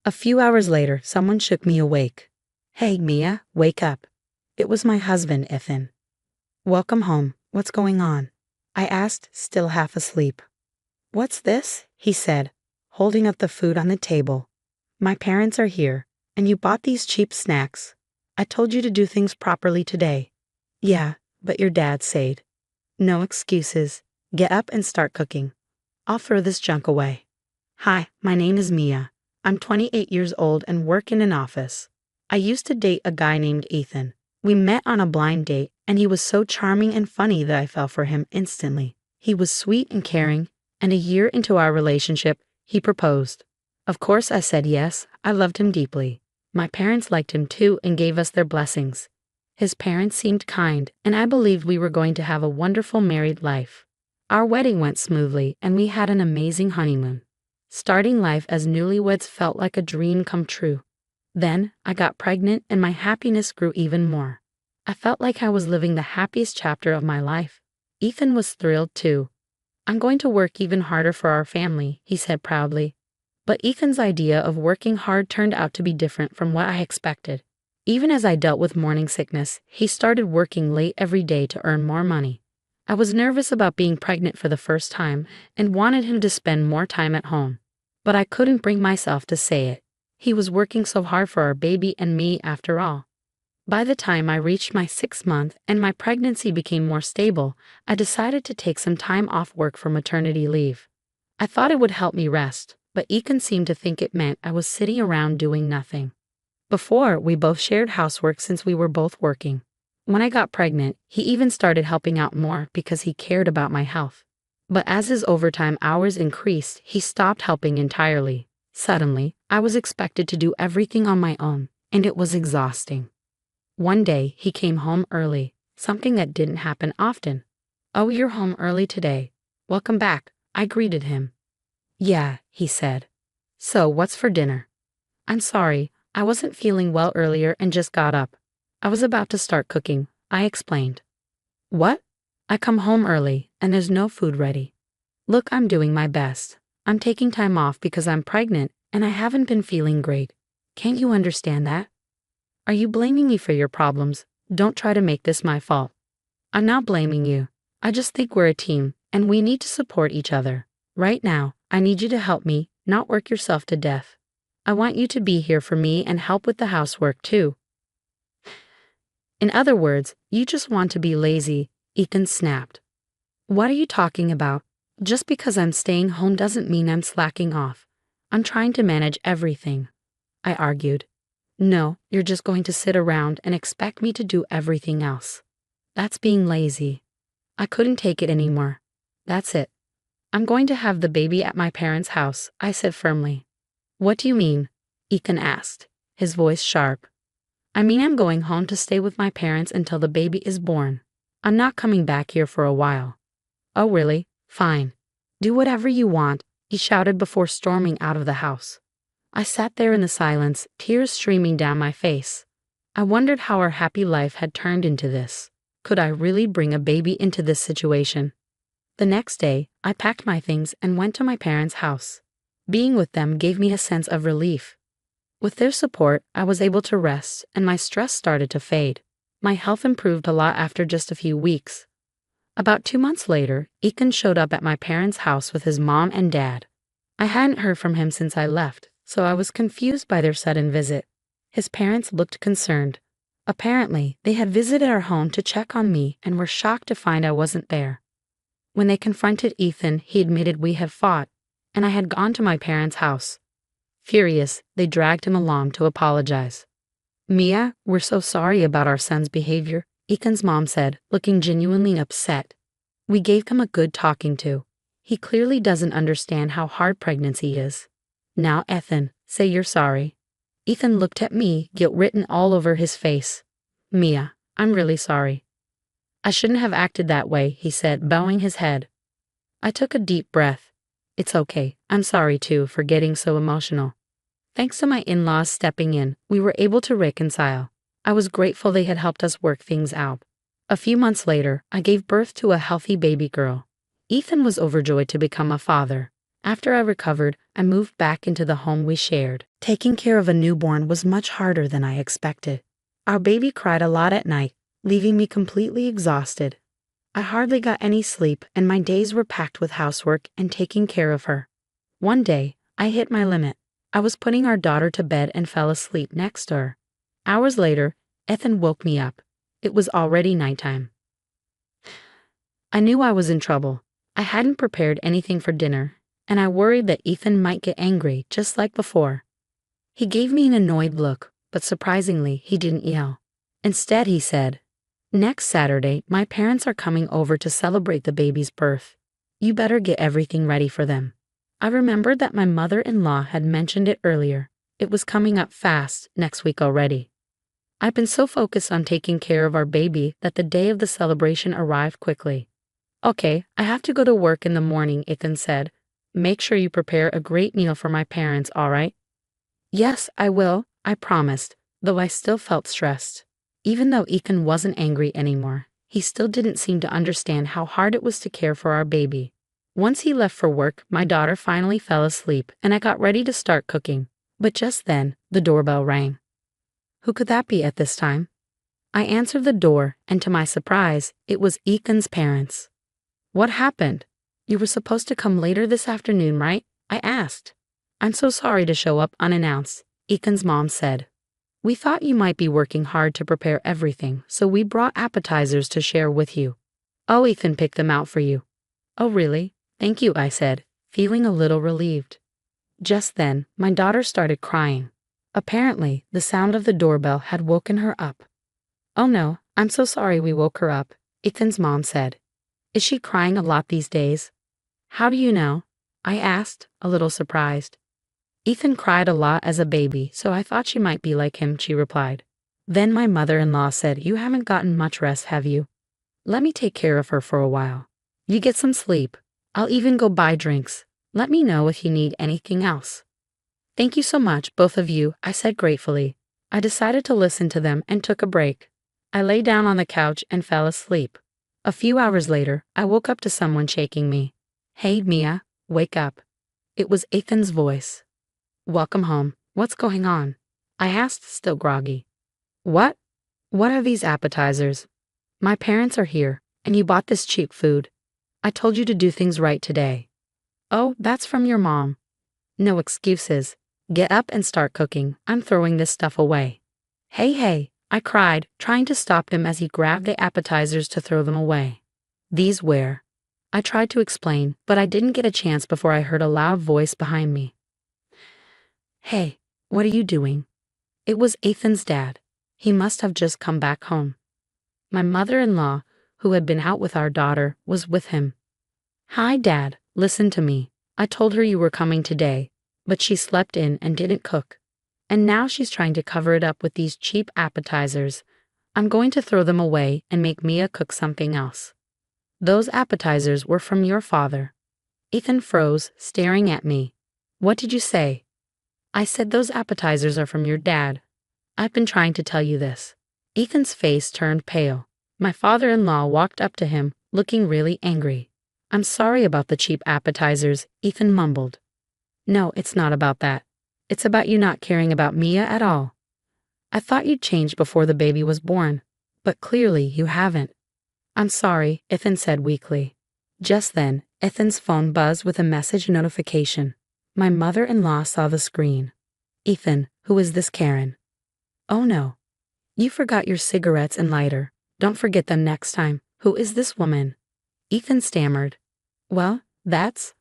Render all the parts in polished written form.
A few hours later, someone shook me awake. "Hey, Mia, wake up." It was my husband, Ethan. "Welcome home. What's going on?" I asked, still half asleep. "What's this?" he said, holding up the food on the table. "My parents are here, and you bought these cheap snacks. I told you to do things properly today." "Yeah, but your dad said." "No excuses. Get up and start cooking. I'll throw this junk away." "Hi, my name is Mia. I'm 28 years old and work in an office. I used to date a guy named Ethan. We met on a blind date, and he was so charming and funny that I fell for him instantly. He was sweet and caring, and a year into our relationship, he proposed. Of course I said yes. I loved him deeply. My parents liked him too and gave us their blessings. His parents seemed kind, and I believed we were going to have a wonderful married life. Our wedding went smoothly, and we had an amazing honeymoon. Starting life as newlyweds felt like a dream come true. Then, I got pregnant and my happiness grew even more. I felt like I was living the happiest chapter of my life. Ethan was thrilled too. "I'm going to work even harder for our family," he said proudly. But Ethan's idea of working hard turned out to be different from what I expected. Even as I dealt with morning sickness, he started working late every day to earn more money. I was nervous about being pregnant for the first time and wanted him to spend more time at home. But I couldn't bring myself to say it. He was working so hard for our baby and me after all. By the time I reached my 6th month and my pregnancy became more stable, I decided to take some time off work for maternity leave. I thought it would help me rest, but Ethan seemed to think it meant I was sitting around doing nothing. Before, we both shared housework since we were both working. When I got pregnant, he even started helping out more because he cared about my health. But as his overtime hours increased, he stopped helping entirely. Suddenly, I was expected to do everything on my own, and it was exhausting. One day, he came home early, something that didn't happen often. "Oh, you're home early today. Welcome back," I greeted him. "Yeah," he said. "So, what's for dinner?" "I'm sorry, I wasn't feeling well earlier and just got up. I was about to start cooking," I explained. "What? I come home early, and there's no food ready. Look, I'm doing my best. I'm taking time off because I'm pregnant, and I haven't been feeling great. Can't you understand that? Are you blaming me for your problems? Don't try to make this my fault." "I'm not blaming you. I just think we're a team, and we need to support each other. Right now, I need you to help me, not work yourself to death. I want you to be here for me and help with the housework too." "In other words, you just want to be lazy," Ethan snapped. "What are you talking about? Just because I'm staying home doesn't mean I'm slacking off. I'm trying to manage everything," I argued. "No, you're just going to sit around and expect me to do everything else. That's being lazy." I couldn't take it anymore. "That's it. I'm going to have the baby at my parents' house," I said firmly. "What do you mean?" Ethan asked, his voice sharp. "I mean I'm going home to stay with my parents until the baby is born. I'm not coming back here for a while." "Oh really? Fine. Do whatever you want," he shouted before storming out of the house. I sat there in the silence, tears streaming down my face. I wondered how our happy life had turned into this. Could I really bring a baby into this situation? The next day, I packed my things and went to my parents' house. Being with them gave me a sense of relief. With their support, I was able to rest, and my stress started to fade. My health improved a lot after just a few weeks. About 2 months later, Ethan showed up at my parents' house with his mom and dad. I hadn't heard from him since I left, so I was confused by their sudden visit. His parents looked concerned. Apparently, they had visited our home to check on me and were shocked to find I wasn't there. When they confronted Ethan, he admitted we had fought, and I had gone to my parents' house. Furious, they dragged him along to apologize. "Mia, we're so sorry about our son's behavior," Ethan's mom said, looking genuinely upset. "We gave him a good talking to. He clearly doesn't understand how hard pregnancy is. Now, Ethan, say you're sorry." Ethan looked at me, guilt written all over his face. "Mia, I'm really sorry." "I shouldn't have acted that way," he said, bowing his head. I took a deep breath. "It's okay. I'm sorry too for getting so emotional." Thanks to my in-laws stepping in, we were able to reconcile. I was grateful they had helped us work things out. A few months later, I gave birth to a healthy baby girl. Ethan was overjoyed to become a father. After I recovered, I moved back into the home we shared. Taking care of a newborn was much harder than I expected. Our baby cried a lot at night, leaving me completely exhausted. I hardly got any sleep, and my days were packed with housework and taking care of her. One day, I hit my limit. I was putting our daughter to bed and fell asleep next to her. Hours later, Ethan woke me up. It was already nighttime. I knew I was in trouble. I hadn't prepared anything for dinner, and I worried that Ethan might get angry just like before. He gave me an annoyed look, but surprisingly, he didn't yell. Instead, he said, "Next Saturday, my parents are coming over to celebrate the baby's birth. You better get everything ready for them." I remembered that my mother-in-law had mentioned it earlier. It was coming up fast next week already. I've been so focused on taking care of our baby that the day of the celebration arrived quickly. "Okay, I have to go to work in the morning," Ethan said. "Make sure you prepare a great meal for my parents, all right?" "Yes, I will," I promised, though I still felt stressed. Even though Ethan wasn't angry anymore, he still didn't seem to understand how hard it was to care for our baby. Once he left for work, my daughter finally fell asleep, and I got ready to start cooking. But just then, the doorbell rang. Who could that be at this time? I answered the door, and to my surprise, it was Ethan's parents. "What happened? You were supposed to come later this afternoon, right?" I asked. "I'm so sorry to show up unannounced," Ethan's mom said. "We thought you might be working hard to prepare everything, so we brought appetizers to share with you." "Oh, Ethan picked them out for you." "Oh, really? Thank you," I said, feeling a little relieved. Just then, my daughter started crying. Apparently, the sound of the doorbell had woken her up. "Oh no, I'm so sorry we woke her up," Ethan's mom said. "Is she crying a lot these days?" "How do you know?" I asked, a little surprised. "Ethan cried a lot as a baby, so I thought she might be like him," she replied. Then my mother-in-law said, "You haven't gotten much rest, have you? Let me take care of her for a while. You get some sleep. I'll even go buy drinks. Let me know if you need anything else." "Thank you so much, both of you," I said gratefully. I decided to listen to them and took a break. I lay down on the couch and fell asleep. A few hours later, I woke up to someone shaking me. "Hey, Mia, wake up." It was Ethan's voice. "Welcome home. What's going on?" I asked, still groggy. "What? What are these appetizers?" "My parents are here, and you bought this cheap food. I told you to do things right today." "Oh, that's from your mom." "No excuses. Get up and start cooking. I'm throwing this stuff away." Hey, I cried, trying to stop him as he grabbed the appetizers to throw them away. "These where?" I tried to explain, but I didn't get a chance before I heard a loud voice behind me. "Hey, what are you doing?" It was Ethan's dad. He must have just come back home. My mother-in-law, who had been out with our daughter, was with him. "Hi, Dad, listen to me. I told her you were coming today, but she slept in and didn't cook. And now she's trying to cover it up with these cheap appetizers. I'm going to throw them away and make Mia cook something else." "Those appetizers were from your father." Ethan froze, staring at me. "What did you say?" "I said those appetizers are from your dad. I've been trying to tell you this." Ethan's face turned pale. My father-in-law walked up to him, looking really angry. "I'm sorry about the cheap appetizers," Ethan mumbled. "No, it's not about that. It's about you not caring about Mia at all. I thought you'd changed before the baby was born, but clearly you haven't." "I'm sorry," Ethan said weakly. Just then, Ethan's phone buzzed with a message notification. My mother-in-law saw the screen. "Ethan, who is this Karen?" "Oh no. You forgot your cigarettes and lighter. Don't forget them next time. Who is this woman?" Ethan stammered. "Well, that's...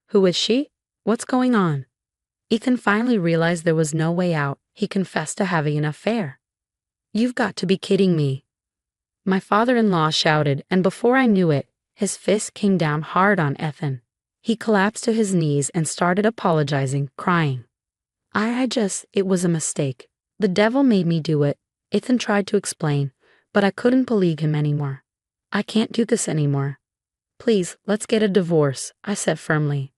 who is she? What's going on?" Ethan finally realized there was no way out. He confessed to having an affair. "You've got to be kidding me." My father-in-law shouted, and before I knew it, his fist came down hard on Ethan. He collapsed to his knees and started apologizing, crying. It was a mistake. The devil made me do it." Ethan tried to explain, but I couldn't believe him anymore. "I can't do this anymore. Please, let's get a divorce," I said firmly.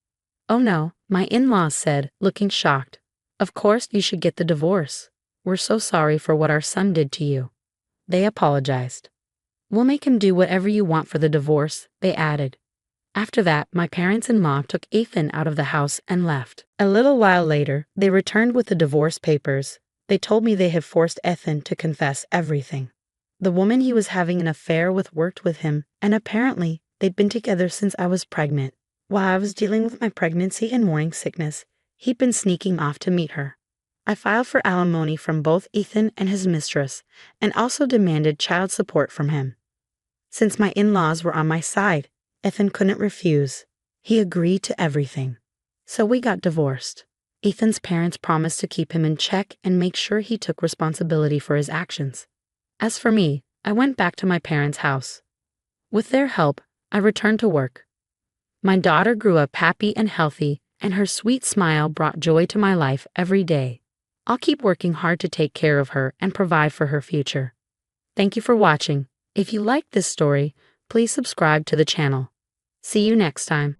"Oh no," my in-laws said, looking shocked. "Of course you should get the divorce. We're so sorry for what our son did to you." They apologized. "We'll make him do whatever you want for the divorce," they added. After that, my parents-in-law took Ethan out of the house and left. A little while later, they returned with the divorce papers. They told me they had forced Ethan to confess everything. The woman he was having an affair with worked with him, and apparently they'd been together since I was pregnant. While I was dealing with my pregnancy and morning sickness, he'd been sneaking off to meet her. I filed for alimony from both Ethan and his mistress, and also demanded child support from him. Since my in-laws were on my side, Ethan couldn't refuse. He agreed to everything. So we got divorced. Ethan's parents promised to keep him in check and make sure he took responsibility for his actions. As for me, I went back to my parents' house. With their help, I returned to work. My daughter grew up happy and healthy, and her sweet smile brought joy to my life every day. I'll keep working hard to take care of her and provide for her future. Thank you for watching. If you liked this story, please subscribe to the channel. See you next time.